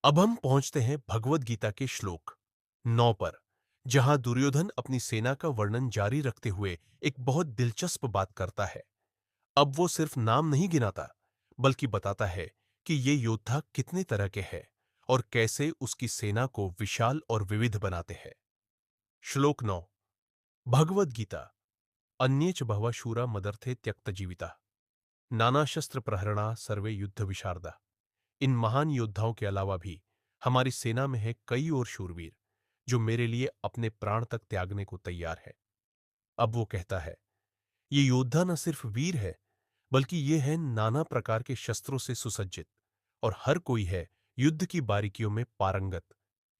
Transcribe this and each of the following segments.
अब हम पहुंचते हैं भगवद गीता के श्लोक 9 पर, जहां दुर्योधन अपनी सेना का वर्णन जारी रखते हुए एक बहुत दिलचस्प बात करता है। अब वो सिर्फ नाम नहीं गिनाता, बल्कि बताता है कि ये योद्धा कितने तरह के हैं और कैसे उसकी सेना को विशाल और विविध बनाते हैं। श्लोक 9। भगवद गीता। अन्येच बहवः शूरा मदर्थे त्यक्त जीविता, नाना शस्त्र प्रहरणा सर्वे युद्ध विशारदा। इन महान योद्धाओं के अलावा भी हमारी सेना में है कई और शूरवीर जो मेरे लिए अपने प्राण तक त्यागने को तैयार है। अब वो कहता है, ये योद्धा न सिर्फ वीर है, बल्कि ये है नाना प्रकार के शस्त्रों से सुसज्जित, और हर कोई है युद्ध की बारीकियों में पारंगत,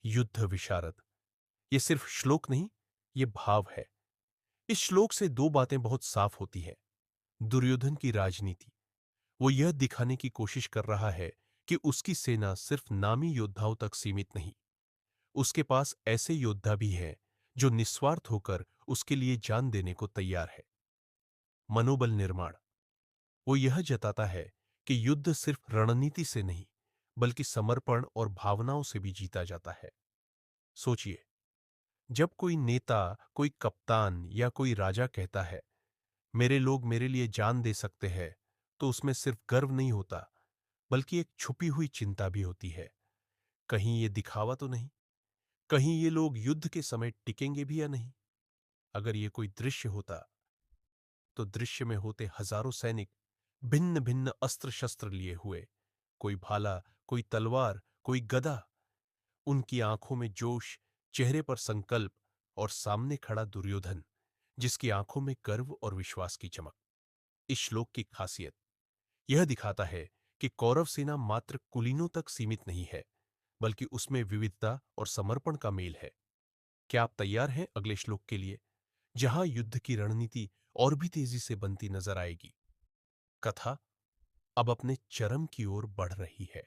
युद्ध विशारद। ये सिर्फ श्लोक नहीं, ये भाव है। इस श्लोक से दो बातें बहुत साफ होती हैं। दुर्योधन की राजनीति, वो यह दिखाने की कोशिश कर रहा है कि उसकी सेना सिर्फ नामी योद्धाओं तक सीमित नहीं, उसके पास ऐसे योद्धा भी हैं जो निस्वार्थ होकर उसके लिए जान देने को तैयार है। मनोबल निर्माण, वो यह जताता है कि युद्ध सिर्फ रणनीति से नहीं, बल्कि समर्पण और भावनाओं से भी जीता जाता है। सोचिए, जब कोई नेता, कोई कप्तान या कोई राजा कहता है, मेरे लोग मेरे लिए जान दे सकते हैं, तो उसमें सिर्फ गर्व नहीं होता, बल्कि एक छुपी हुई चिंता भी होती है। कहीं ये दिखावा तो नहीं, कहीं ये लोग युद्ध के समय टिकेंगे भी या नहीं। अगर ये कोई दृश्य होता, तो दृश्य में होते हजारों सैनिक, भिन्न भिन्न अस्त्र शस्त्र लिए हुए, कोई भाला, कोई तलवार, कोई गदा, उनकी आंखों में जोश, चेहरे पर संकल्प, और सामने खड़ा दुर्योधन, जिसकी आंखों में गर्व और विश्वास की चमक। इस श्लोक की खासियत यह दिखाता है कि कौरव सेना मात्र कुलीनों तक सीमित नहीं है, बल्कि उसमें विविधता और समर्पण का मेल है। क्या आप तैयार हैं अगले श्लोक के लिए, जहां युद्ध की रणनीति और भी तेजी से बनती नजर आएगी? कथा अब अपने चरम की ओर बढ़ रही है।